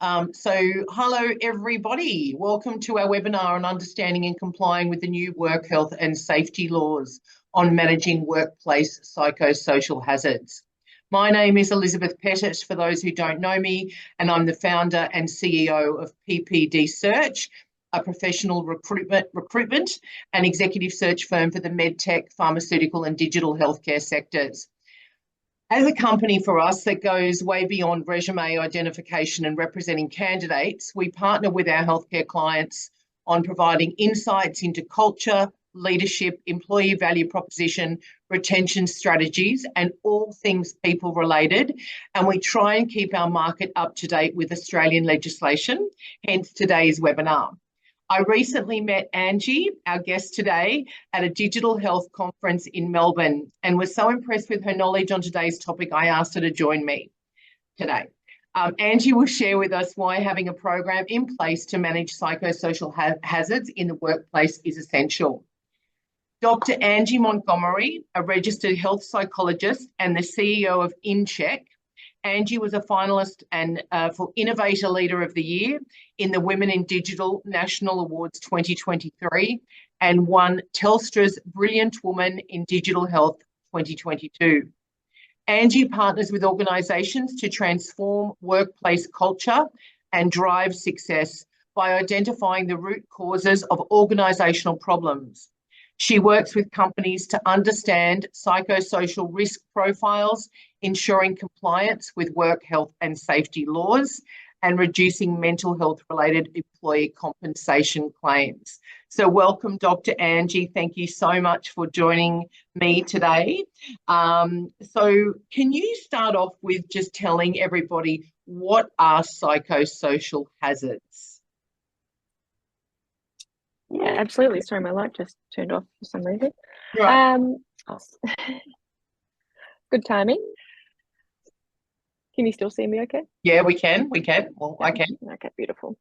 Hello everybody. Welcome to our webinar on understanding and complying with the new work health and safety laws on managing workplace psychosocial hazards. My name is Elizabeth Pettit, for those who don't know me, and I'm the founder and CEO of PPD Search, a professional recruitment and executive search firm for the medtech, pharmaceutical and digital healthcare sectors. As a company for us that goes way beyond resume identification and representing candidates, we partner with our healthcare clients on providing insights into culture, leadership, employee value proposition, retention strategies, and all things people related. And we try and keep our market up to date with Australian legislation, hence today's webinar. I recently met Angie, our guest today, at a digital health conference in Melbourne and was so impressed with her knowledge on today's topic, I asked her to join me today. Angie will share with us why having a program in place to manage psychosocial hazards in the workplace is essential. Dr. Angie Montgomery, a registered health psychologist and the CEO of InCheck. Angie was a finalist and for Innovator Leader of the Year in the Women in Digital National Awards 2023 and won Telstra's Brilliant Woman in Digital Health 2022. Angie partners with organisations to transform workplace culture and drive success by identifying the root causes of organisational problems. She works with companies to understand psychosocial risk profiles, ensuring compliance with work health and safety laws, and reducing mental health-related employee compensation claims. So welcome, Dr. Angie. Thank you so much for joining me today. So can you start off with just telling everybody what are psychosocial hazards? Yeah, absolutely. Sorry, my light just turned off for some reason. Right. Good timing. Can you still see me okay? Yeah, we can. Well, I can. Okay, beautiful.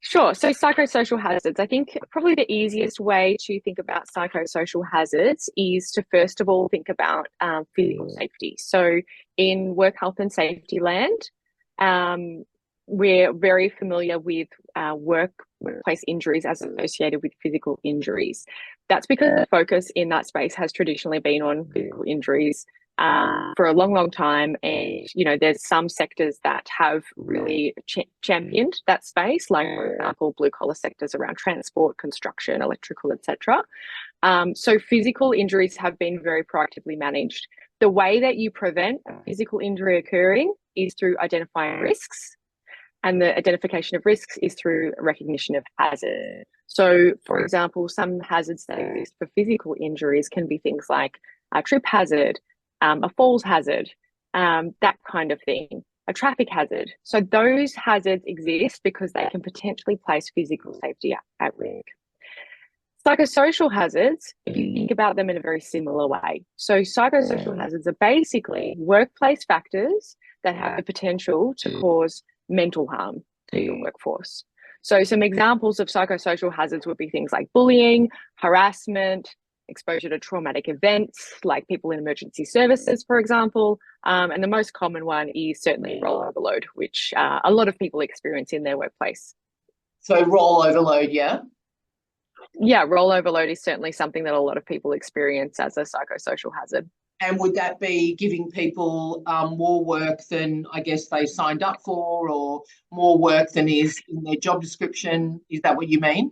Sure. So psychosocial hazards. I think probably the easiest way to think about psychosocial hazards is to first of all think about physical safety. So in work health and safety land, we're very familiar with workplace injuries as associated with physical injuries. That's because the focus in that space has traditionally been on physical injuries for a long, long time. And, you know, there's some sectors that have really championed that space, like, for example, blue-collar sectors around transport, construction, electrical, etc. So physical injuries have been very proactively managed. The way that you prevent a physical injury occurring is through identifying risks. And the identification of risks is through recognition of hazard. So, for example, some hazards that exist for physical injuries can be things like a trip hazard, a falls hazard, that kind of thing, a traffic hazard. So those hazards exist because they can potentially place physical safety at risk. Psychosocial hazards, if you think about them in a very similar way. So psychosocial hazards are basically workplace factors that have the potential to cause mental harm to your workforce. So some examples of psychosocial hazards would be things like bullying, harassment, exposure to traumatic events, like people in emergency services, for example. And the most common one is certainly role overload, which a lot of people experience in their workplace. So role overload, yeah? Yeah, role overload is certainly something that a lot of people experience as a psychosocial hazard. And would that be giving people more work than I guess they signed up for, or more work than is in their job description? Is that what you mean?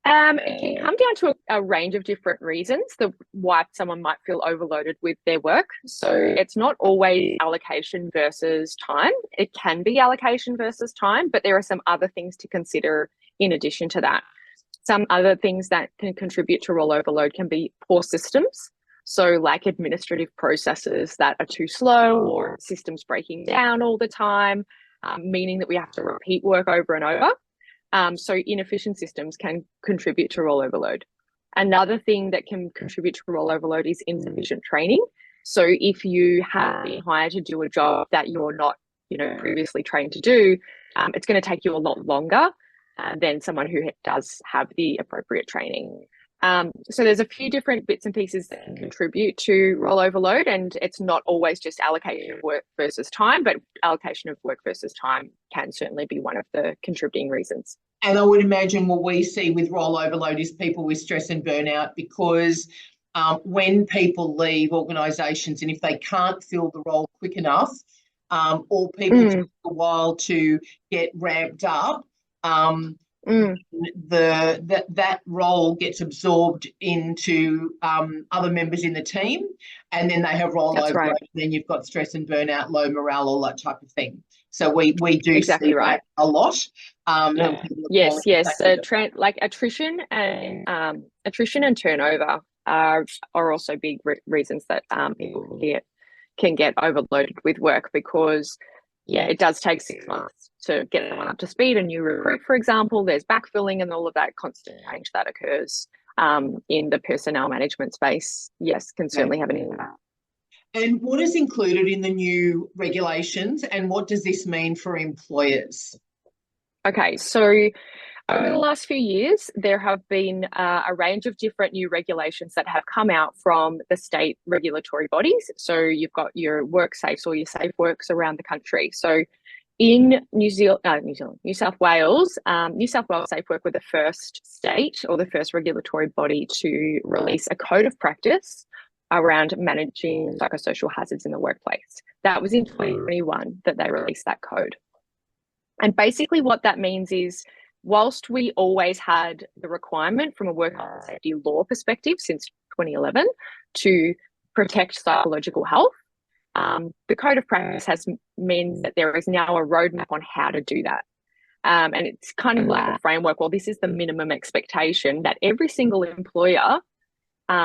It can come down to a range of different reasons why someone might feel overloaded with their work. So it's not always allocation versus time. It can be allocation versus time, but there are some other things to consider in addition to that. Some other things that can contribute to role overload can be poor systems. So like administrative processes that are too slow, or systems breaking down all the time, meaning that we have to repeat work over and over. So inefficient systems can contribute to role overload. Another thing that can contribute to role overload is insufficient training. So if you have been hired to do a job that you're not, previously trained to do, it's going to take you a lot longer than someone who does have the appropriate training. So there's a few different bits and pieces that can contribute to role overload, and it's not always just allocation of work versus time, but allocation of work versus time can certainly be one of the contributing reasons. And I would imagine what we see with role overload is people with stress and burnout, because when people leave organisations and if they can't fill the role quick enough, or people take a while to get ramped up, that role gets absorbed into other members in the team, and then they have role overload. Right. Then you've got stress and burnout, low morale, all that type of thing. So we do exactly see that a lot. Yes. Like attrition and turnover are also big reasons that people can get overloaded with work, because it does take 6 months to get someone up to speed. A new recruit, for example, there's backfilling and all of that constant change that occurs in the personnel management space. Yes, can certainly have an impact. And what is included in the new regulations, and what does this mean for employers? Okay, so over the last few years, there have been a range of different new regulations that have come out from the state regulatory bodies. So you've got your WorkSafes or your Safe Works around the country. So in New South Wales Safe Work were the first state or the first regulatory body to release a code of practice around managing psychosocial hazards in the workplace. That was in 2021 that they released that code. And basically what that means is, whilst we always had the requirement from a work health and safety law perspective since 2011 to protect psychological health, the code of practice means that there is now a roadmap on how to do that. And it's kind of like a framework. Well, this is the minimum expectation that every single employer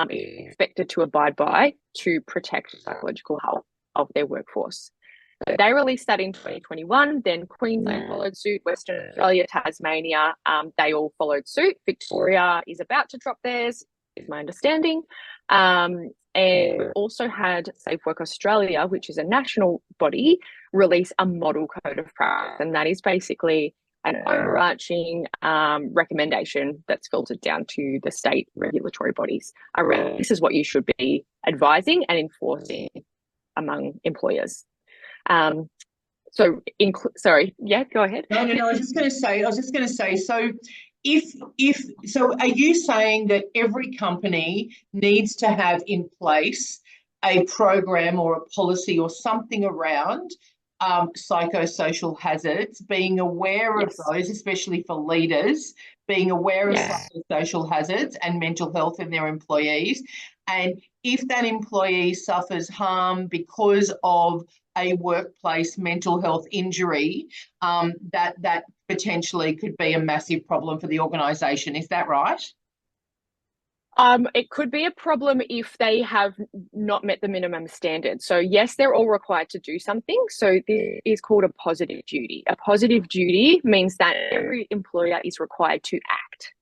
is expected to abide by to protect psychological health of their workforce. So they released that in 2021, then Queensland followed suit, Western Australia, Tasmania, they all followed suit. Victoria is about to drop theirs, is my understanding. And we also had Safe Work Australia, which is a national body, release a model code of practice. And that is basically an overarching recommendation that's filtered down to the state regulatory bodies around this is what you should be advising and enforcing among employers. Sorry, go ahead. No, I was just going to say, so so are you saying that every company needs to have in place a program or a policy or something around psychosocial hazards, being aware of those, especially for leaders, being aware of psychosocial hazards and mental health in their employees? And if that employee suffers harm because of a workplace mental health injury, that potentially could be a massive problem for the organisation. Is that right? It could be a problem if they have not met the minimum standard. So yes, they're all required to do something. So this is called a positive duty. A positive duty means that every employer is required to act.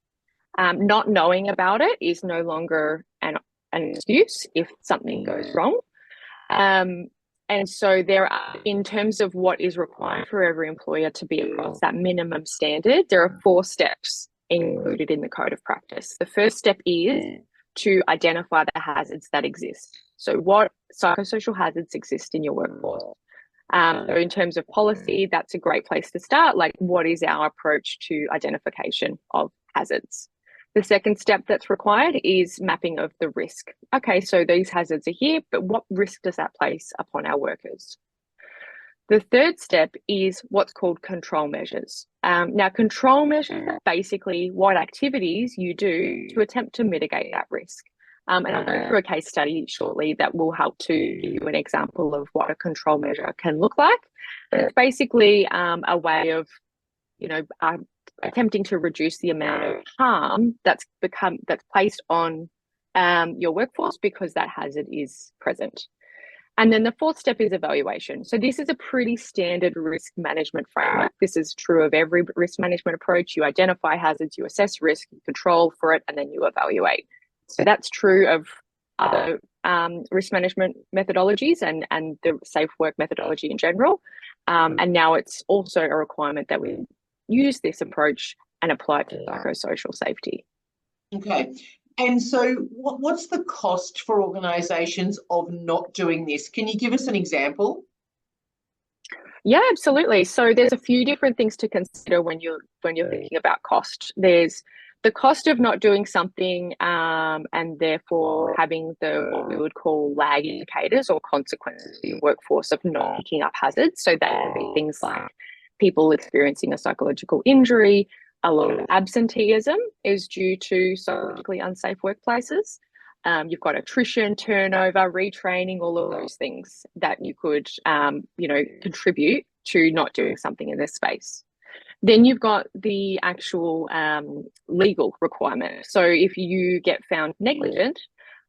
Not knowing about it is no longer an excuse if something goes wrong. And so there are, in terms of what is required for every employer to be across that minimum standard, there are 4 steps included in the code of practice. The first step is to identify the hazards that exist. So what psychosocial hazards exist in your workforce? So in terms of policy, that's a great place to start. Like, what is our approach to identification of hazards? The second step that's required is mapping of the risk. Okay, so these hazards are here, but what risk does that place upon our workers? The third step is what's called control measures. Now, control measures are basically what activities you do to attempt to mitigate that risk. And I'll go through a case study shortly that will help to give you an example of what a control measure can look like. But it's basically a way of, attempting to reduce the amount of harm that's placed on your workforce because that hazard is present. And then the fourth step is evaluation. So this is a pretty standard risk management framework. This is true of every risk management approach. You identify hazards, you assess risk, you control for it, and then you evaluate. So that's true of other risk management methodologies and the Safe Work methodology in general. And now it's also a requirement that we use this approach and apply it to psychosocial safety. Okay. And so what's the cost for organisations of not doing this? Can you give us an example? Yeah, absolutely. So there's a few different things to consider when you're thinking about cost. There's the cost of not doing something, and therefore having the what we would call lag indicators or consequences of your workforce of not picking up hazards. So that would be things like people experiencing a psychological injury. A lot of absenteeism is due to psychologically unsafe workplaces. You've got attrition, turnover, retraining, all of those things that you could, contribute to not doing something in this space. Then you've got the actual legal requirement. So if you get found negligent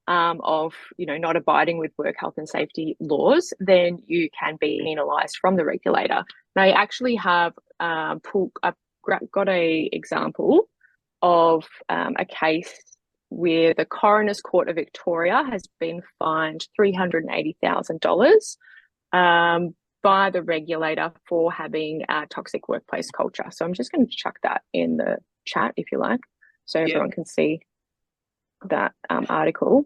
of, not abiding with work health and safety laws, then you can be penalised from the regulator. And I actually have got a example of a case where the Coroner's Court of Victoria has been fined $380,000 by the regulator for having a toxic workplace culture. So I'm just going to chuck that in the chat if you like, so everyone can see that article.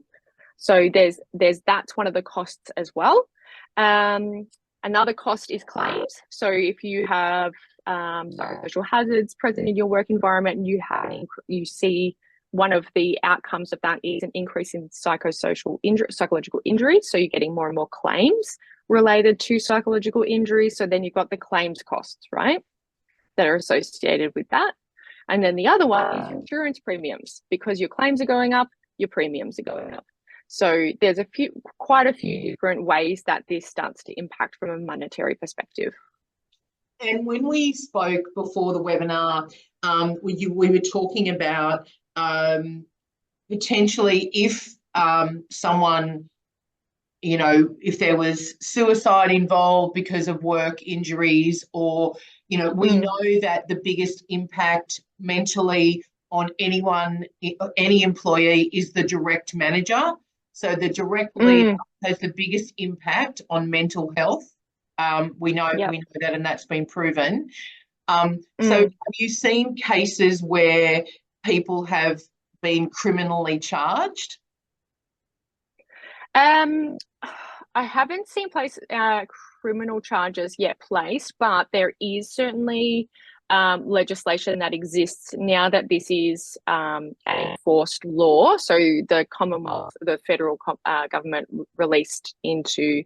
So that's one of the costs as well. Another cost is claims. So if you have social hazards present in your work environment and you see one of the outcomes of that is an increase in psychological injuries. So you're getting more and more claims related to psychological injuries. So then you've got the claims costs, right, that are associated with that. And then the other one is insurance premiums. Because your claims are going up, your premiums are going up. So there's quite a few different ways that this starts to impact from a monetary perspective. And when we spoke before the webinar, we were talking about potentially if someone, if there was suicide involved because of work injuries, or, we know that the biggest impact mentally on any employee is the direct manager. So the direct leader has the biggest impact on mental health. We know that, and that's been proven. So have you seen cases where people have been criminally charged? I haven't seen criminal charges yet placed, but there is certainly legislation that exists now that this is an enforced law. So the Commonwealth, the federal government released into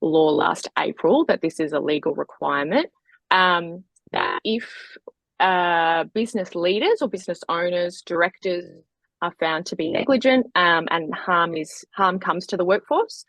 law last April that this is a legal requirement. That if business leaders or business owners, directors are found to be negligent and harm comes to the workforce,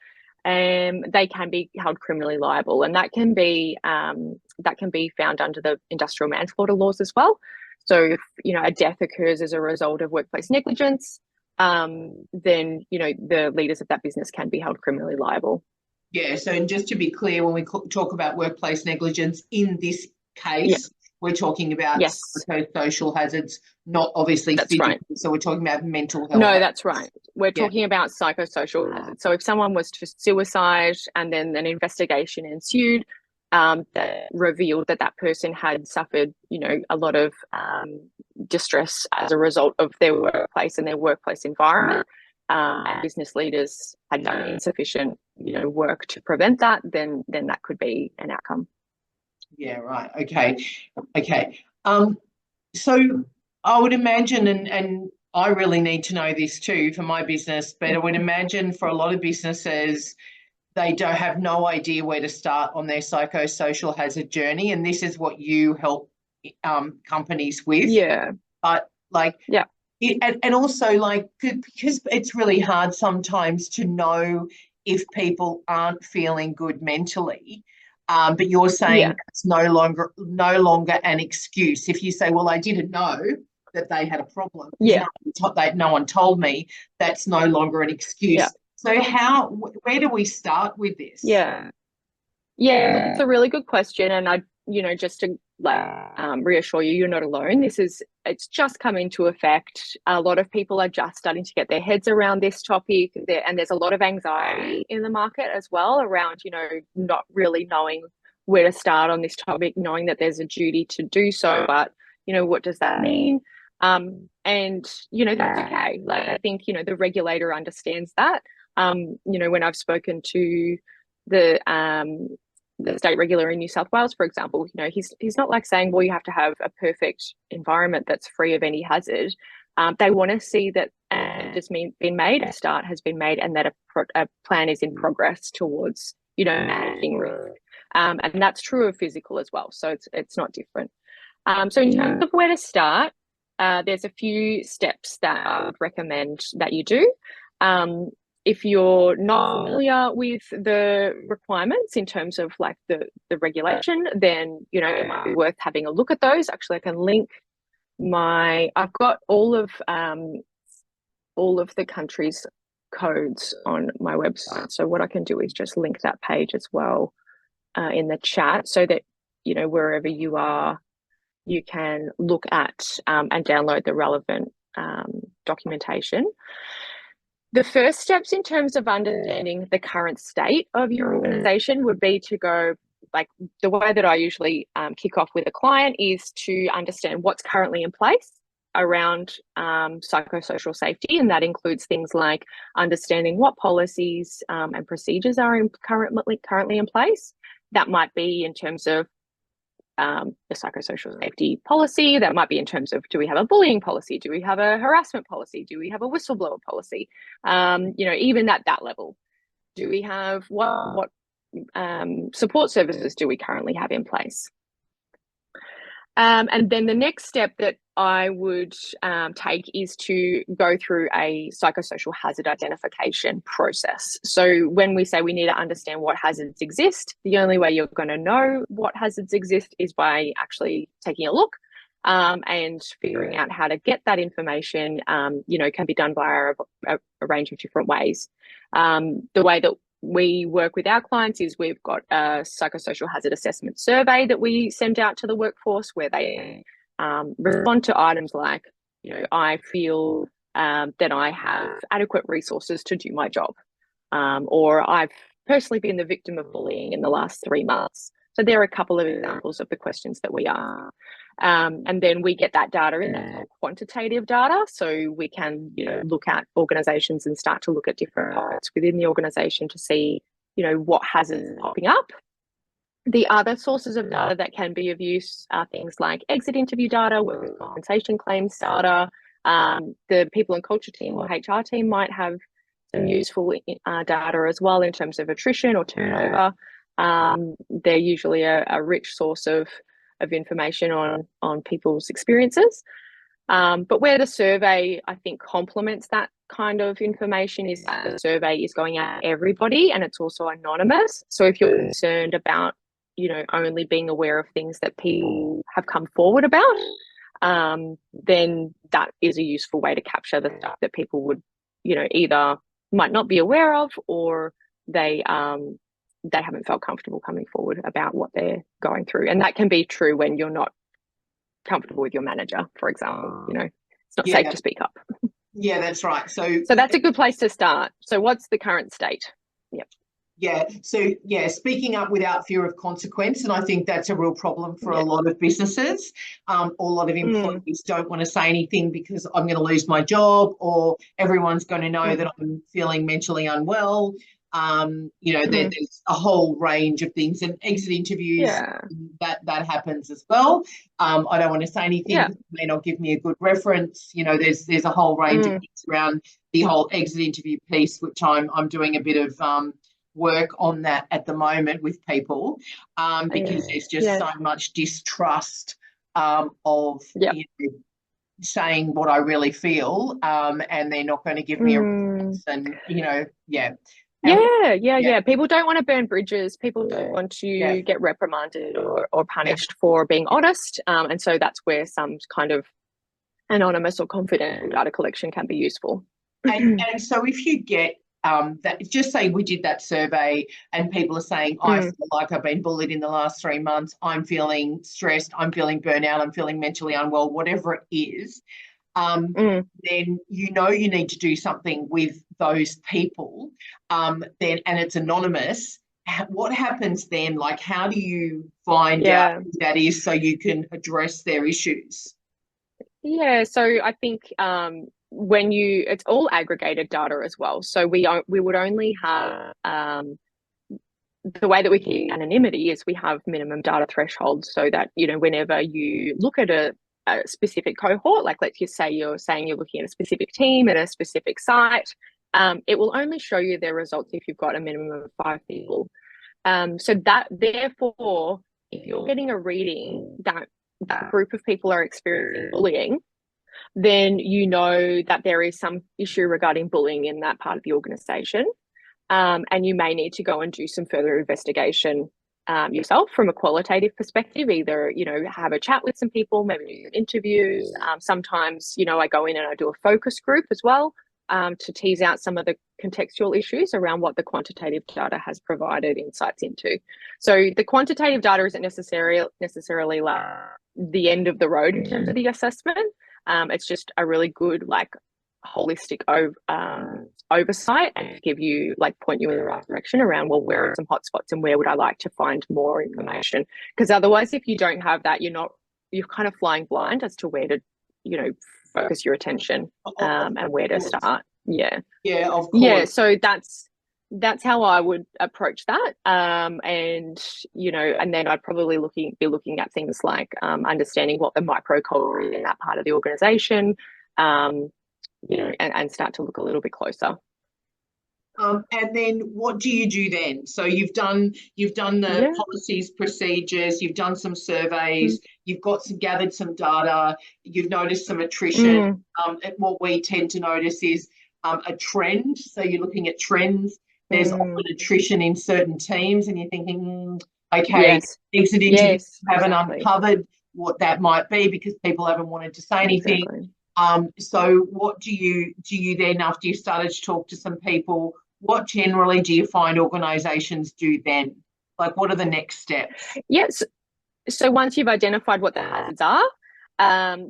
they can be held criminally liable, and that can be found under the industrial manslaughter laws as well. So if a death occurs as a result of workplace negligence, then the leaders of that business can be held criminally liable. Yeah. So just to be clear, when we talk about workplace negligence in this case, we're talking about psychosocial hazards, not obviously physical. Right. So we're talking about mental health. No, that's right. We're talking about psychosocial hazards. So if someone was to suicide and then an investigation ensued that revealed that person had suffered, a lot of distress as a result of their workplace and their workplace environment, and business leaders had done insufficient, work to prevent that, then that could be an outcome. Yeah, right. Okay. So I would imagine, and I really need to know this too for my business, but I would imagine for a lot of businesses, they don't have no idea where to start on their psychosocial hazard journey. And this is what you help companies with. Yeah. But and also because it's really hard sometimes to know if people aren't feeling good mentally. But you're saying it's no longer an excuse. If you say, well, I didn't know that they had a problem, no one told me, that's no longer an excuse. So where do we start with this? Yeah, it's a really good question. And just to reassure you, you're not alone. It's just come into effect. A lot of people are just starting to get their heads around this topic, and there's a lot of anxiety in the market as well around, not really knowing where to start on this topic, knowing that there's a duty to do so, but what does that mean? And, that's okay. Like, I think, the regulator understands that. When I've spoken to the state regulator in New South Wales, for example, he's not like saying, well, you have to have a perfect environment that's free of any hazard. They want to see that it's been made, a start has been made, and that a plan is in progress towards, managing risk. And that's true of physical as well. So it's not different. So in terms of where to start, there's a few steps that I would recommend that you do. If you're not familiar with the requirements in terms of like the regulation, then, it might be worth having a look at those. Actually, I can link I've got all of the countries' codes on my website. So what I can do is just link that page as well in the chat, so that, wherever you are, you can look at and download the relevant documentation. The first steps in terms of understanding the current state of your organization would be to go, like, the way that I usually kick off with a client is to understand what's currently in place around psychosocial safety. And that includes things like understanding what policies and procedures are currently in place. That might be in terms of the psychosocial safety policy. That might be in terms of, do we have a bullying policy? Do we have a harassment policy? Do we have a whistleblower policy? Even at that level, do we have what support services do we currently have in place? And then the next step that I would take is to go through a psychosocial hazard identification process. So when we say we need to understand what hazards exist, the only way you're going to know what hazards exist is by actually taking a look and figuring out how to get that information. Can be done via a range of different ways. The way that we work with our clients is we've got a psychosocial hazard assessment survey that we send out to the workforce, where they respond to items like, I feel that I have adequate resources to do my job, or I've personally been the victim of bullying in the last 3 months. So there are a couple of examples of the questions that we ask. And then we get that data in, that's quantitative data. So we can, look at organizations and start to look at different pockets within the organization to see, what hazards are popping up. The other sources of data that can be of use are things like exit interview data, workers' compensation claims data. The people and culture team or HR team might have some useful data as well in terms of attrition or turnover. They're usually a rich source of information on people's experiences. But where the survey, I think, complements that kind of information is that the survey is going out to everybody, and it's also anonymous. So if you're concerned about, only being aware of things that people have come forward about, then that is a useful way to capture the stuff that people would, either might not be aware of, or they haven't felt comfortable coming forward about what they're going through. And that can be true when you're not comfortable with your manager, for example. It's not safe to speak up. Yeah, that's right. So that's a good place to start. So what's the current state? Yep. Yeah. So, speaking up without fear of consequence. And I think that's a real problem for a lot of businesses. A lot of employees don't want to say anything because I'm going to lose my job, or everyone's going to know that I'm feeling mentally unwell. There's a whole range of things, and exit interviews, that happens as well. I don't want to say anything. It may not give me a good reference. There's a whole range of things around the whole exit interview piece, which I'm doing a bit of work on that at the moment with people, because there's just so much distrust of saying what I really feel, and they're not going to give me a reference, and people don't want to burn bridges. People don't want to get reprimanded or punished for being honest, and so that's where some kind of anonymous or confidential data collection can be useful. And so if you get that, just say we did that survey and people are saying, I feel like I've been bullied in the last 3 months, I'm feeling stressed, I'm feeling burnout, I'm feeling mentally unwell, whatever it is, then you need to do something with those people, and it's anonymous. What happens then? Like, how do you find out who that is so you can address their issues? Yeah, so I think when it's all aggregated data as well. So we would only have the way that we keep anonymity is we have minimum data thresholds so that, whenever you look at a specific cohort, like let's just say you're saying you're looking at a specific team at a specific site, it will only show you their results if you've got a minimum of 5 people. So that therefore, if you're getting a reading that that group of people are experiencing bullying, then you know that there is some issue regarding bullying in that part of the organization. And you may need to go and do some further investigation yourself from a qualitative perspective, either, have a chat with some people, maybe do some interviews. Sometimes, I go in and I do a focus group as well to tease out some of the contextual issues around what the quantitative data has provided insights into. So the quantitative data isn't necessarily like the end of the road in terms of the assessment. It's just a really good, like, holistic oversight and give you, like, point you in the right direction around, well, where are some hotspots and where would I like to find more information? Because otherwise, if you don't have that, you're kind of flying blind as to where to, focus your attention and where to start. Yeah. Yeah, of course. Yeah. So that's how I would approach that. And then I'd probably be looking at things like understanding what the microculture is in that part of the organization, and start to look a little bit closer. And then what do you do then? So you've done the policies, procedures, you've done some surveys, you've gathered some data, you've noticed some attrition. What we tend to notice is a trend. So you're looking at trends. There's often attrition in certain teams, and you're thinking, okay, exit interviews haven't uncovered what that might be because people haven't wanted to say anything. So what do you then, after you've started to talk to some people, what generally do you find organisations do then? Like, what are the next steps? Yes. So once you've identified what the hazards are,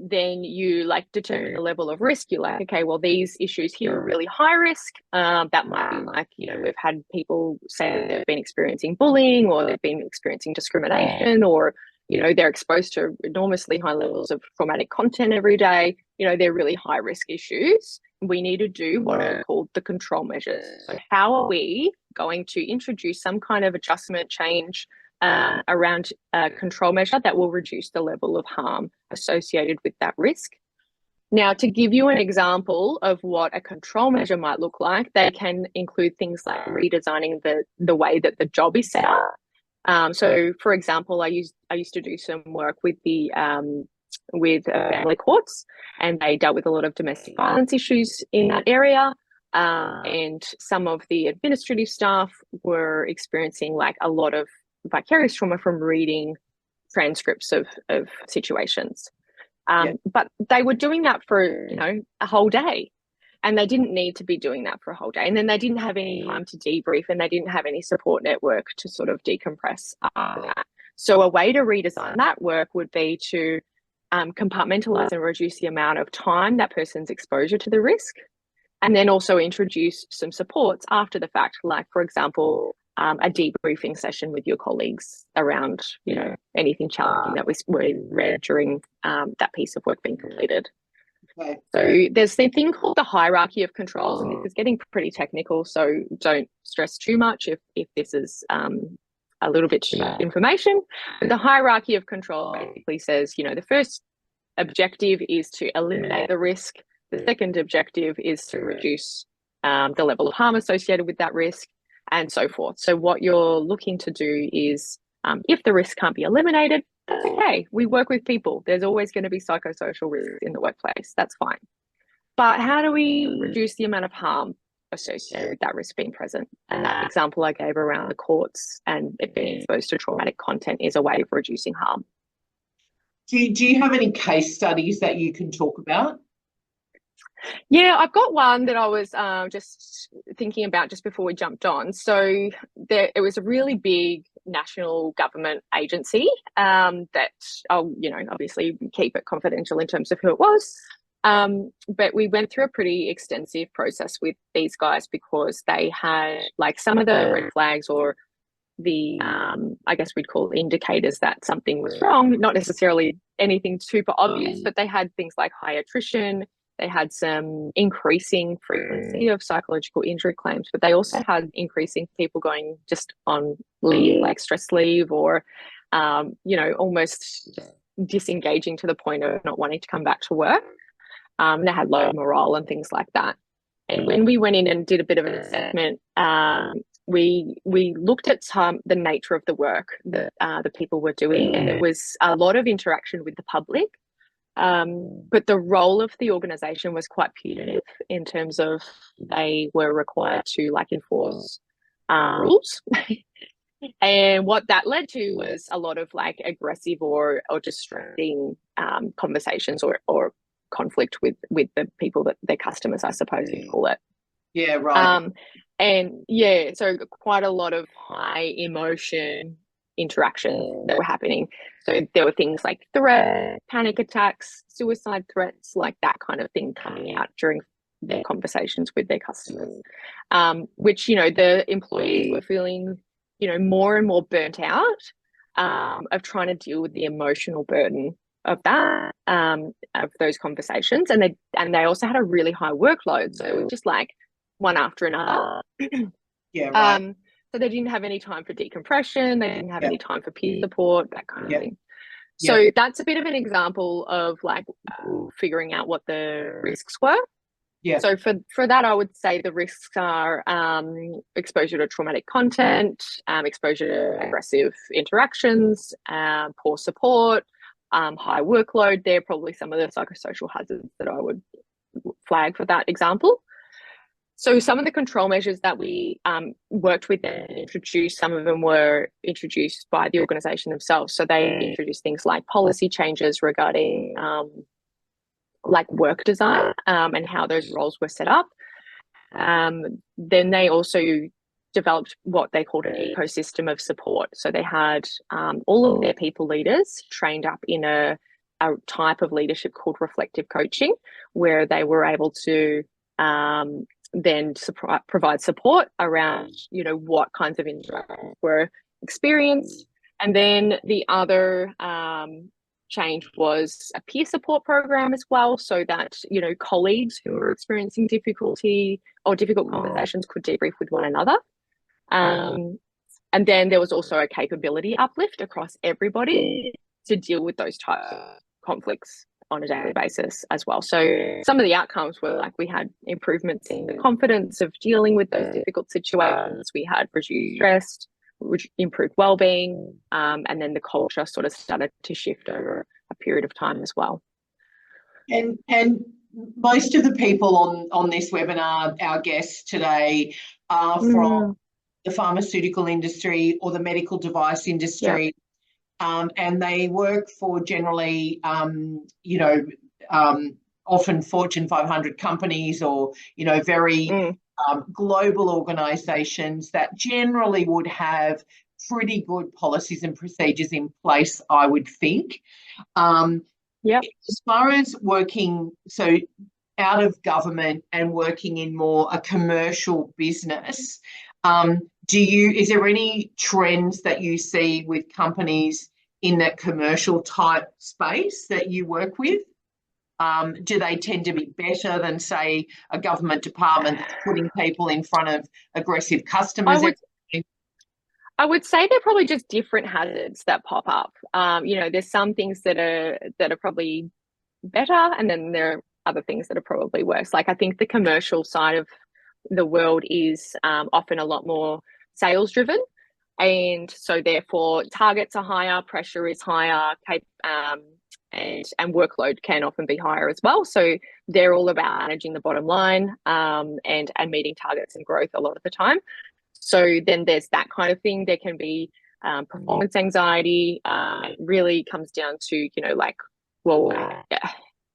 then you determine the level of risk. You're like, okay, well, these issues here are really high risk. That might be like, we've had people say that they've been experiencing bullying or they've been experiencing discrimination, or, they're exposed to enormously high levels of traumatic content every day. They're really high risk issues. We need to do what are called the control measures. So how are we going to introduce some kind of adjustment change around a control measure that will reduce the level of harm associated with that risk? Now, to give you an example of what a control measure might look like, they can include things like redesigning the way that the job is set up. So, for example, I used to do some work with the family courts, and they dealt with a lot of domestic violence issues in that area. And some of the administrative staff were experiencing a lot of vicarious trauma from reading transcripts of situations. But they were doing that for, a whole day, and they didn't need to be doing that for a whole day. And then they didn't have any time to debrief, and they didn't have any support network to sort of decompress after that. So a way to redesign that work would be to compartmentalize and reduce the amount of time that person's exposure to the risk, and then also introduce some supports after the fact, like, for example, a debriefing session with your colleagues around, anything challenging that was read during that piece of work being completed. Okay. So there's the thing called the hierarchy of controls, and this is getting pretty technical, so don't stress too much if this is a little bit too much information. But the hierarchy of control basically says, the first objective is to eliminate the risk. The second objective is to reduce the level of harm associated with that risk, and so forth. So what you're looking to do is, if the risk can't be eliminated, that's okay. We work with people. There's always going to be psychosocial risks in the workplace. That's fine. But how do we reduce the amount of harm associated with that risk being present? And that example I gave around the courts and it being exposed to traumatic content is a way of reducing harm. Do you have any case studies that you can talk about? Yeah, I've got one that I was just thinking about just before we jumped on. So it was a really big national government agency that I'll, obviously keep it confidential in terms of who it was. But we went through a pretty extensive process with these guys because they had some of the red flags or the, I guess we'd call indicators that something was wrong, not necessarily anything super obvious, but they had things like high attrition. They had some increasing frequency of psychological injury claims, but they also had increasing people going just on leave, like stress leave, or, almost disengaging to the point of not wanting to come back to work. They had low morale and things like that. And when we went in and did a bit of an assessment, we looked at the nature of the work that the people were doing, and it was a lot of interaction with the public. But the role of the organisation was quite punitive in terms of they were required to enforce rules. And what that led to was a lot of aggressive or distracting conversations or conflict with the people that their customers, I suppose you call it. Yeah, right. And yeah, so quite a lot of high emotion interactions that were happening. So there were things like threats, panic attacks, suicide threats, like that kind of thing coming out during their conversations with their customers, which, the employees were feeling, more and more burnt out of trying to deal with the emotional burden of that, of those conversations. And they also had a really high workload. So it was just one after another. Yeah, right. So they didn't have any time for decompression. They didn't have any time for peer support, that kind of thing. So that's a bit of an example of figuring out what the risks were. Yeah. So for that, I would say the risks are exposure to traumatic content, exposure to aggressive interactions, poor support, high workload. They're probably some of the psychosocial hazards that I would flag for that example. So some of the control measures that we worked with and introduced, some of them were introduced by the organisation themselves. So they introduced things like policy changes regarding work design and how those roles were set up. Then they also developed what they called an ecosystem of support. So they had all of their people leaders trained up in a type of leadership called reflective coaching, where they were able to then provide support around, what kinds of interactions were experienced. And then the other change was a peer support program as well, so that, colleagues who were experiencing difficulty or difficult conversations could debrief with one another. And then there was also a capability uplift across everybody to deal with those types of conflicts on a daily basis as well. So some of the outcomes were we had improvements in the confidence of dealing with those difficult situations. We had reduced stress, improved well-being, and then the culture sort of started to shift over a period of time as well. And most of the people on this webinar, our guests today, are from the pharmaceutical industry or the medical device industry. Yep. And they work for generally, often Fortune 500 companies or, very global organisations that generally would have pretty good policies and procedures in place, I would think. As far as working, so out of government and working in more a commercial business, is there any trends that you see with companies in that commercial type space that you work with? Do they tend to be better than, say, a government department that's putting people in front of aggressive customers? I would say they're probably just different hazards that pop up. There's some things that are probably better, and then there are other things that are probably worse. I think the commercial side of the world is often a lot more sales driven, and so therefore targets are higher, pressure is higher, and workload can often be higher as well. So they're all about managing the bottom line and meeting targets and growth a lot of the time. So then there's that kind of thing. There can be performance anxiety. It really comes down to,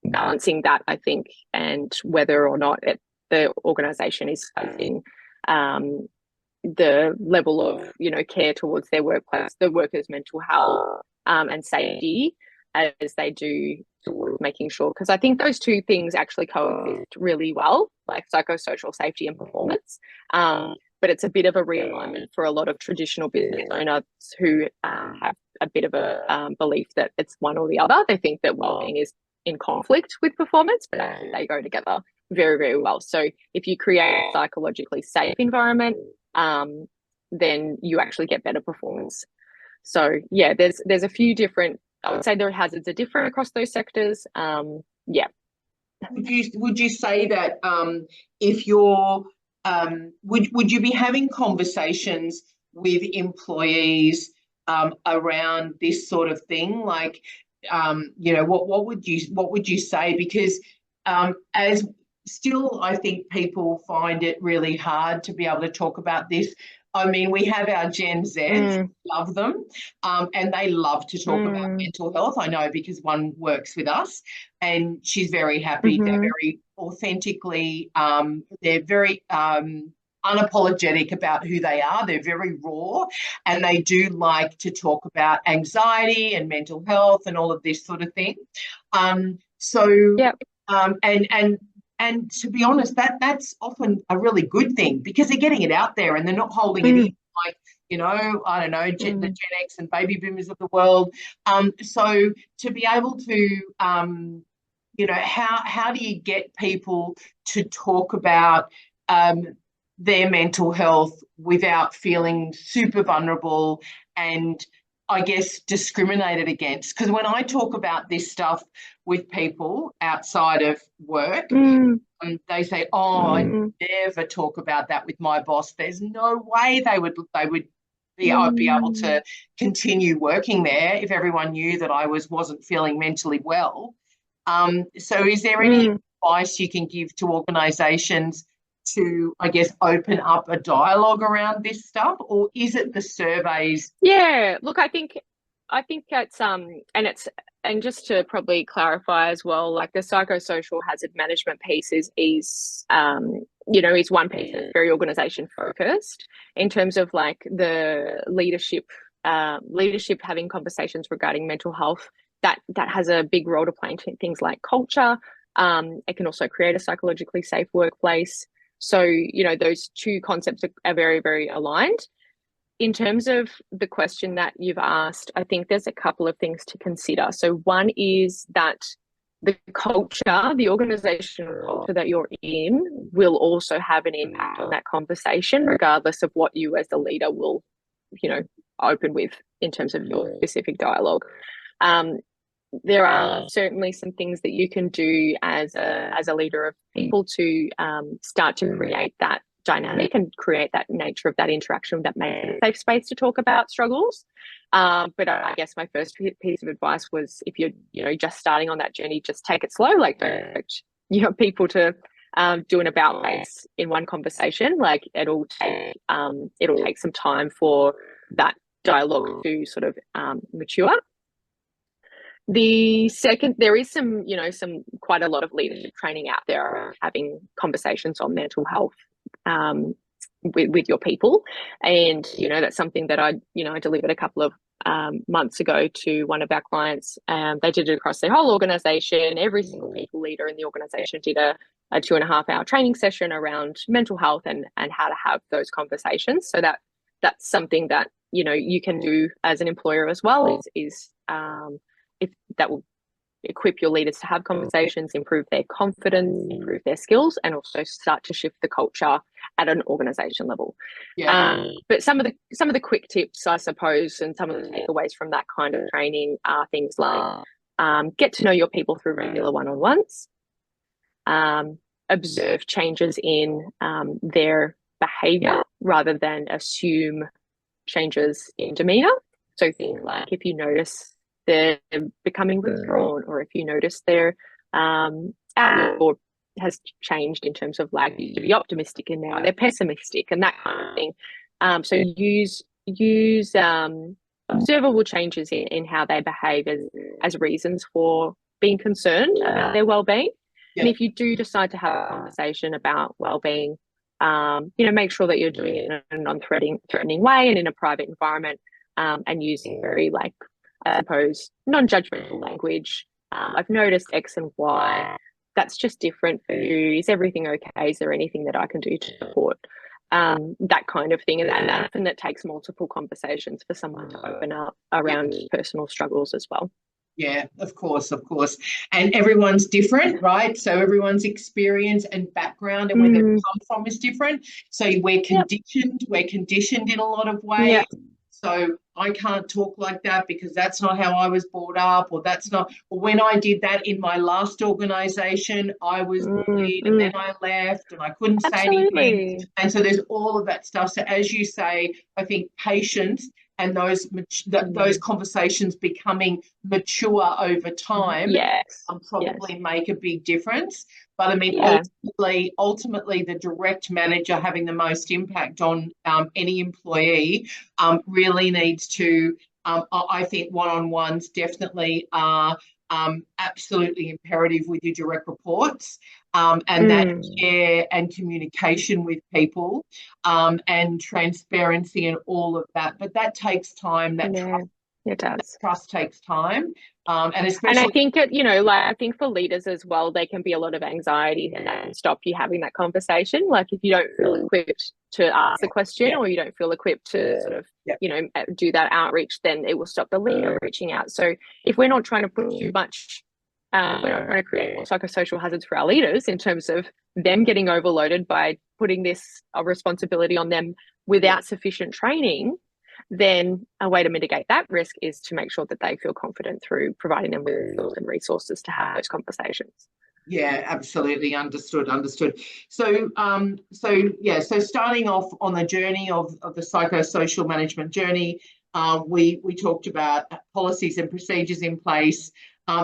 balancing that, I think, and whether or not the organisation is facing the level of, care towards their workplace, the workers' mental health and safety as they do towards making sure. Because I think those two things actually coexist really well, like psychosocial safety and performance. But it's a bit of a realignment for a lot of traditional business owners who have a bit of a belief that it's one or the other. They think that well-being is in conflict with performance, but actually they go together very, very well. So if you create a psychologically safe environment, then you actually get better performance. So yeah, there's a few different, I would say the hazards are different across those sectors. Yeah. Would you say that if you're would you be having conversations with employees around this sort of thing? Like, what would you say? Because as still, I think people find it really hard to be able to talk about this. I mean, we have our Gen Zs, love them, and they love to talk about mental health. I know because one works with us, and she's very happy. They're very authentically, they're very unapologetic about who they are. They're very raw, and they do like to talk about anxiety and mental health and all of this sort of thing. And to be honest, that's often a really good thing because they're getting it out there and they're not holding it in, like, I don't know, the Gen X and baby boomers of the world. So to be able to, how do you get people to talk about their mental health without feeling super vulnerable and, I guess, discriminated against? Because when I talk about this stuff with people outside of work, they say, I never talk about that with my boss. There's no way they would be able to continue working there if everyone knew that I wasn't feeling mentally well. So is there any advice you can give to organisations to, I guess, open up a dialogue around this stuff, or is it the surveys? Yeah, look, I think that's and just to probably clarify as well, like the psychosocial hazard management piece is one piece that's very organisation focused in terms of like the leadership having conversations regarding mental health. That has a big role to play in things like culture. It can also create a psychologically safe workplace. So, those two concepts are very, very aligned. In terms of the question that you've asked, I think there's a couple of things to consider. So one is that the culture, the organizational culture that you're in will also have an impact on that conversation, regardless of what you as the leader will, open with in terms of your specific dialogue. There are certainly some things that you can do as a leader of people to start to create that dynamic and create that nature of that interaction that makes a safe space to talk about struggles. But I guess my first piece of advice was, if you're just starting on that journey, just take it slow. Like, don't expect people to do an about face in one conversation. Like, it'll take some time for that dialogue to sort of mature. The second, there is some quite a lot of leadership training out there around having conversations on mental health with your people, and that's something that I delivered a couple of months ago to one of our clients. They did it across their whole organization. Every single people leader in the organization did a 2.5-hour training session around mental health and how to have those conversations. So that's something that you can do as an employer as well, is if that will equip your leaders to have conversations, improve their confidence, improve their skills, and also start to shift the culture at an organization level. But some of the quick tips, I suppose, and some of the takeaways from that kind of training are things like get to know your people through regular one-on-ones, observe changes in their behavior rather than assume changes in demeanor. So things like, if you notice they're becoming withdrawn, or if you notice their outlook has changed in terms of, like, to be optimistic and now they're pessimistic, and that kind of thing. So use observable changes in how they behave as reasons for being concerned about their well-being. And if you do decide to have a conversation about well-being, make sure that you're doing it in a non-threatening way and in a private environment, and using very, I suppose, non-judgmental language. I've noticed X and Y. That's just different for you. Is everything okay? Is there anything that I can do to support? that kind of thing. And that takes multiple conversations for someone to open up around personal struggles as well. Yeah, of course, of course. And everyone's different, right? So everyone's experience and background and where they've come from is different. So we're conditioned in a lot of ways. Yeah. So I can't talk like that because that's not how I was brought up, or that's not. Or when I did that in my last organisation, I was bullied and then I left and I couldn't say anything. And so there's all of that stuff. So as you say, I think patience and those conversations becoming mature over time probably make a big difference. But I mean, ultimately, the direct manager having the most impact on any employee really needs to, I think one-on-ones definitely are absolutely imperative with your direct reports, and that care and communication with people, and transparency and all of that. But that takes time. Trust takes time. And especially, and I think I think for leaders as well, there can be a lot of anxiety and that can stop you having that conversation. Like if you don't feel equipped to ask the question, or you don't feel equipped to sort of do that outreach, then it will stop the leader reaching out. So if we're not trying to put too much, we're not trying to create more psychosocial hazards for our leaders in terms of them getting overloaded by putting this responsibility on them without sufficient training, then a way to mitigate that risk is to make sure that they feel confident through providing them with tools and resources to have those conversations. Yeah, absolutely. Understood. So, so starting off on the journey of the psychosocial management journey, we talked about policies and procedures in place,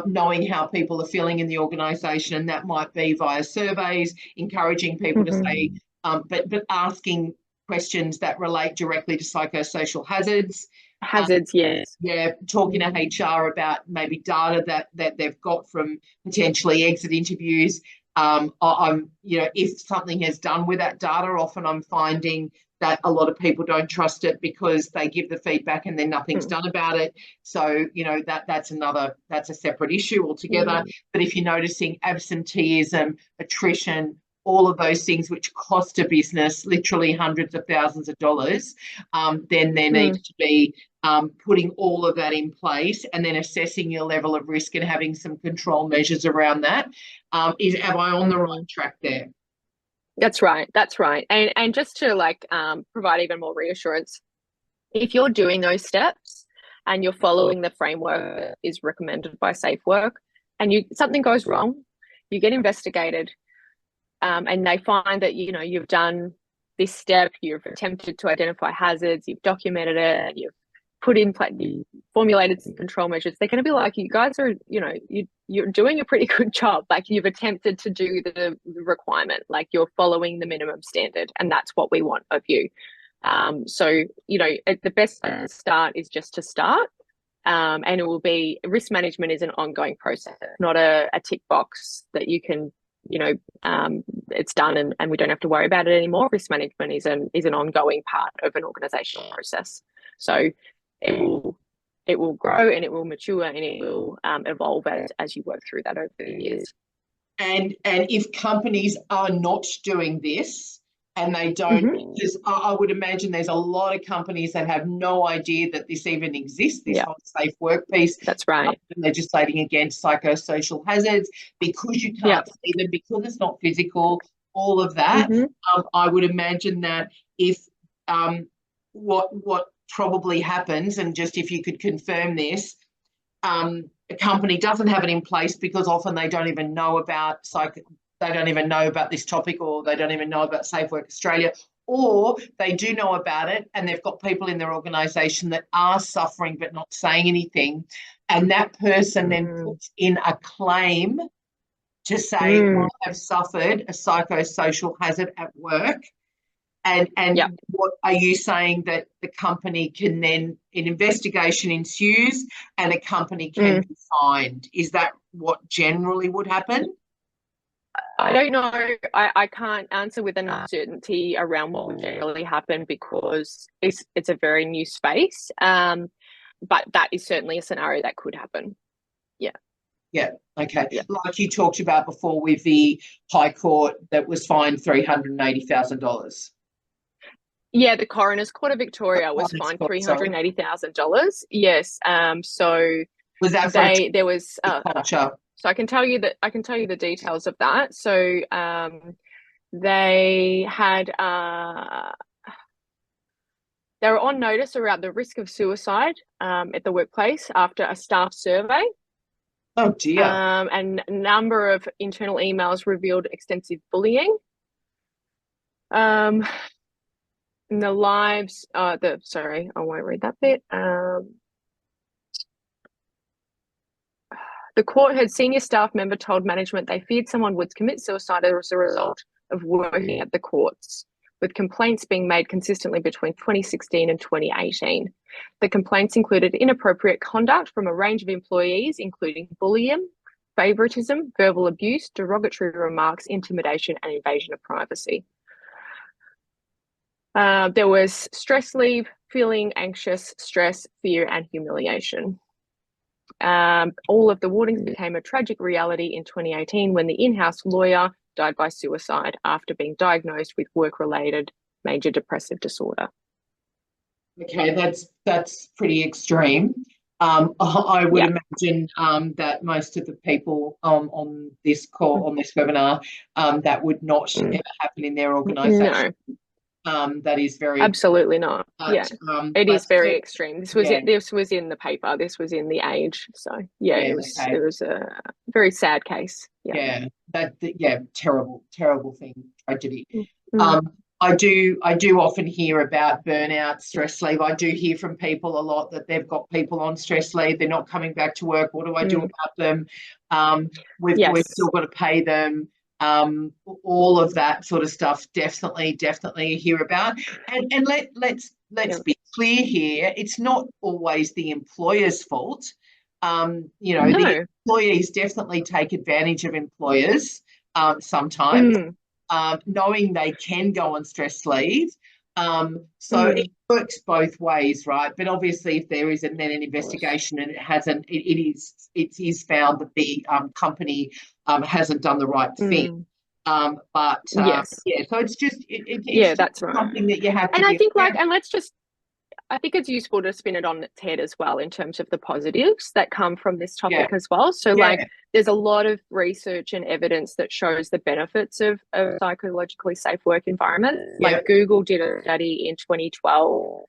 knowing how people are feeling in the organisation, and that might be via surveys, encouraging people to say, but asking questions that relate directly to psychosocial hazards. Yes. Yeah, talking to HR about maybe data that they've got from potentially exit interviews. If something is done with that data, often I'm finding that a lot of people don't trust it because they give the feedback and then nothing's done about it. So, that's a separate issue altogether. But if you're noticing absenteeism, attrition, all of those things which cost a business literally hundreds of thousands of dollars, then there needs to be putting all of that in place and then assessing your level of risk and having some control measures around that. Am I on the right track there? That's right. And just to provide even more reassurance, if you're doing those steps and you're following the framework that is recommended by Safe Work, and something goes wrong, you get investigated, and they find that you've done this step, you've attempted to identify hazards, you've documented it, you've put in place, formulated some control measures, they're going to be like, you guys are, you're doing a pretty good job. Like you've attempted to do the requirement, like you're following the minimum standard, and that's what we want of you. So the best start is just to start, and it will be, risk management is an ongoing process, not a tick box that you can, it's done and we don't have to worry about it anymore. Risk management is an ongoing part of an organizational process. So it will grow and it will mature and it will evolve as you work through that over the years. And if companies are not doing this and they don't, because I would imagine there's a lot of companies that have no idea that this even exists, this whole safe work piece. That's right. Legislating against psychosocial hazards because you can't see them, because it's not physical, all of that. I would imagine that if what probably happens, and just if you could confirm this, a company doesn't have it in place because often they don't even know about this topic, or they don't even know about Safe Work Australia, or they do know about it and they've got people in their organisation that are suffering but not saying anything, and that person then puts in a claim to say, I have suffered a psychosocial hazard at work. And what are you saying, that the company can then, an investigation ensues and a company can be fined? Is that what generally would happen? I don't know. I can't answer with enough certainty around what would generally happen because it's a very new space. But that is certainly a scenario that could happen. Yeah. Yeah. Okay. Yeah. Like you talked about before with the High Court that was fined $380,000. Yeah, the Coroner's Court of Victoria was Coroner's fined Court, sorry. $380,000. Yes. So Was that for a there was culture? so I can tell you the details of that. So they had they were on notice around the risk of suicide at the workplace after a staff survey. Oh dear. And a number of internal emails revealed extensive bullying. In the lives, sorry, I won't read that bit. The court had senior staff member told management they feared someone would commit suicide as a result of working at the courts, with complaints being made consistently between 2016 and 2018. The complaints included inappropriate conduct from a range of employees, including bullying, favoritism, verbal abuse, derogatory remarks, intimidation, and invasion of privacy. There was stress leave, feeling anxious, stress, fear, and humiliation. All of the warnings became a tragic reality in 2018 when the in-house lawyer died by suicide after being diagnosed with work-related major depressive disorder. Okay, that's pretty extreme. I would imagine that most of the people on this call, on this webinar, that would not ever happen in their organisation. No. That is very absolutely not. It is very extreme. This was in the paper. This was in the Age. So it was a very sad case. Terrible thing, tragedy. I do often hear about burnout, stress leave. I do hear from people a lot that they've got people on stress leave. They're not coming back to work. What do I do about them? We've still got to pay them. All of that sort of stuff, definitely hear about. And let's be clear here. It's not always the employer's fault. The employees definitely take advantage of employers sometimes. Knowing they can go on stress leave. It works both ways, right? But obviously, if there is then an investigation and it is found that the company hasn't done the right thing. So it's just that's right. Something that you have to. And I think I think it's useful to spin it on its head as well in terms of the positives that come from this topic as well. So there's a lot of research and evidence that shows the benefits of psychologically safe work environment. Like Google did a study in 2012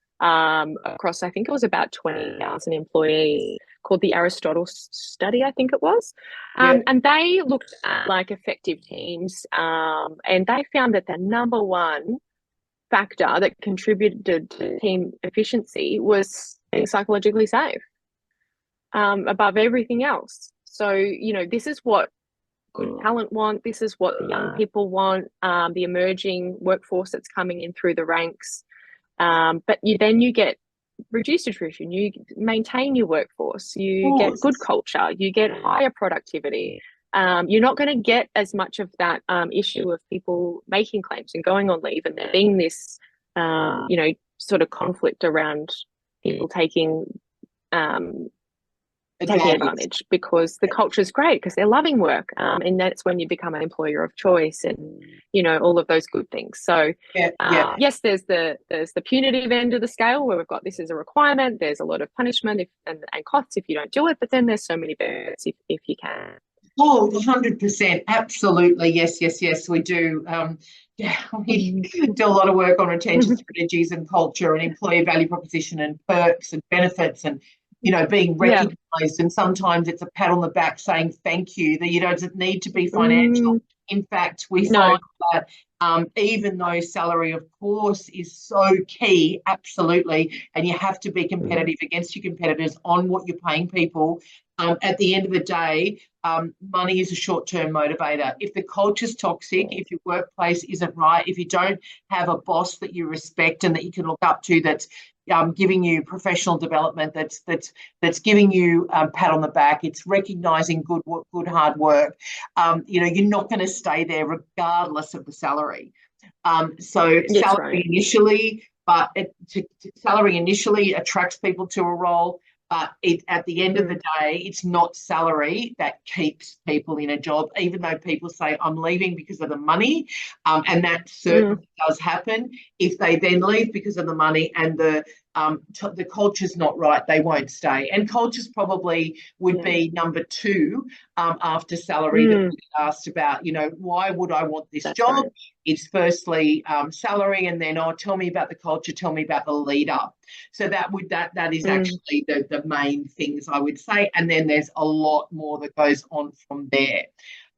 across, I think it was about 20,000 employees, called the Aristotle study, I think it was. And they looked at effective teams and they found that the number one factor that contributed to team efficiency was being psychologically safe above everything else. So, this is what good talent want. This is what the young people want, the emerging workforce that's coming in through the ranks. But you get reduced attrition, you maintain your workforce, you get good culture, you get higher productivity. You're not going to get as much of that issue of people making claims and going on leave and there being this, sort of conflict around people taking advantage, because the culture is great because they're loving work, and that's when you become an employer of choice and all of those good things. So yes, there's the punitive end of the scale where we've got this as a requirement. There's a lot of punishment and costs if you don't do it, but then there's so many benefits if you can. Oh, 100%. Absolutely. Yes, we do. We do a lot of work on retention strategies and culture and employee value proposition and perks and benefits and, being recognised. And sometimes it's a pat on the back saying thank you, that doesn't need to be financial. In fact, we find that even though salary, of course, is so key, absolutely, and you have to be competitive against your competitors on what you're paying people, at the end of the day, money is a short-term motivator. If the culture's toxic, if your workplace isn't right, if you don't have a boss that you respect and that you can look up to, that's giving you professional development, that's giving you a pat on the back, it's recognising good hard work, you're not going to stay there regardless of the salary. Salary initially attracts people to a role. But at the end of the day, it's not salary that keeps people in a job, even though people say, I'm leaving because of the money. And that certainly does happen. If they then leave because of the money and the culture's not right, they won't stay. And culture's probably would be number two after salary that we get asked about. You know, why would I want this job? Right. It's firstly salary, and then tell me about the culture, tell me about the leader. So that is actually the main things I would say, and then there's a lot more that goes on from there.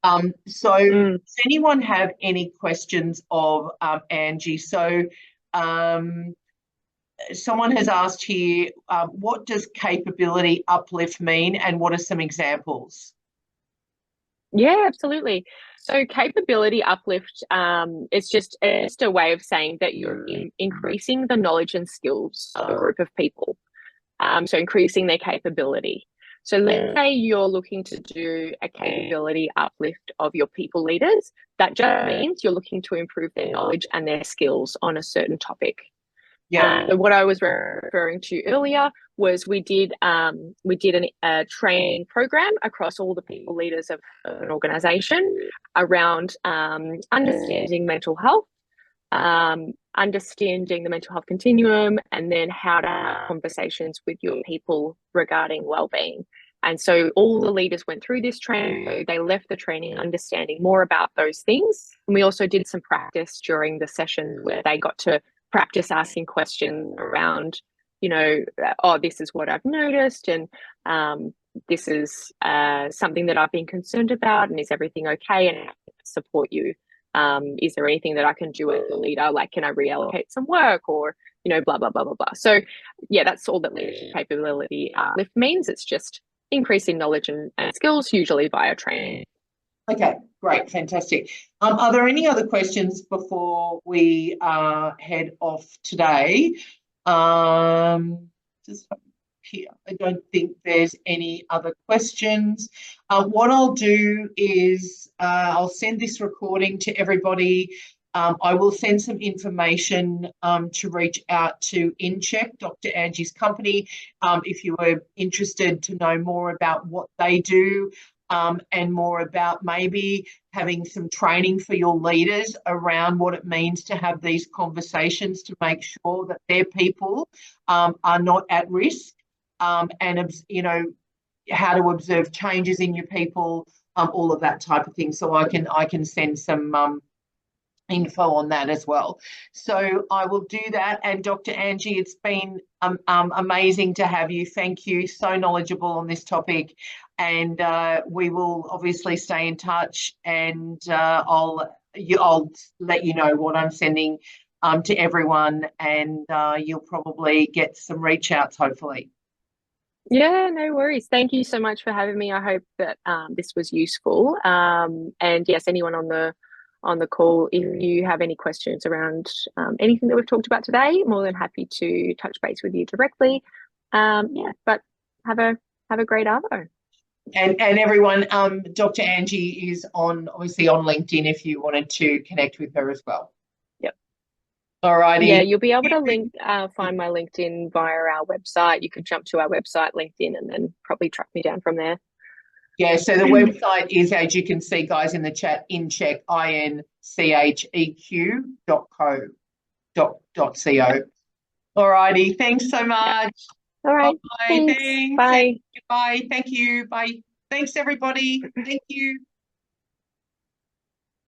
Does anyone have any questions of Angie? So someone has asked here, what does capability uplift mean, and what are some examples? Yeah, absolutely. So capability uplift is just a way of saying that you're increasing the knowledge and skills of a group of people. So increasing their capability. So let's say you're looking to do a capability uplift of your people leaders. That just means you're looking to improve their knowledge and their skills on a certain topic. Yeah. So what I was referring to earlier was we did a training program across all the people leaders of an organisation around understanding mental health, understanding the mental health continuum, and then how to have conversations with your people regarding wellbeing. And so all the leaders went through this training. They left the training understanding more about those things. And we also did some practice during the session where they got to practice asking questions around, you know, oh, this is what I've noticed, and this is something that I've been concerned about, and is everything okay, and how can I support you? Is there anything that I can do as a leader? Like, can I reallocate some work, or, you know, blah, blah, blah, blah, blah. So yeah, that's all that leadership capability uplift means. It's just increasing knowledge and skills, usually via training. Okay, great, fantastic. Are there any other questions before we head off today? Just here, I don't think there's any other questions. What I'll do is I'll send this recording to everybody. I will send some information to reach out to InCheck, Dr. Angie's company, if you were interested to know more about what they do. And more about maybe having some training for your leaders around what it means to have these conversations to make sure that their people are not at risk, and, you know, how to observe changes in your people, all of that type of thing. So I can send some info on that as well. So I will do that. And Dr. Angie, it's been amazing to have you. Thank you. So knowledgeable on this topic. And we will obviously stay in touch, and I'll let you know what I'm sending to everyone, and you'll probably get some reach outs, hopefully. Yeah, no worries. Thank you so much for having me. I hope that this was useful. And yes, anyone on the call, if you have any questions around anything that we've talked about today, more than happy to touch base with you directly. Yeah, but have a great arvo. And everyone, Dr. Angie is obviously on LinkedIn if you wanted to connect with her as well. Yep. All righty. Yeah, you'll be able to find my LinkedIn via our website. You could jump to our website, LinkedIn, and then probably track me down from there. Yeah, so the website is, as you can see, guys, in the chat, InCheck, incheq.co.co. All righty. Thanks so much. All right. Bye. Thanks. Bye. Bye. Thank you. Bye. Thanks, everybody. Thank you.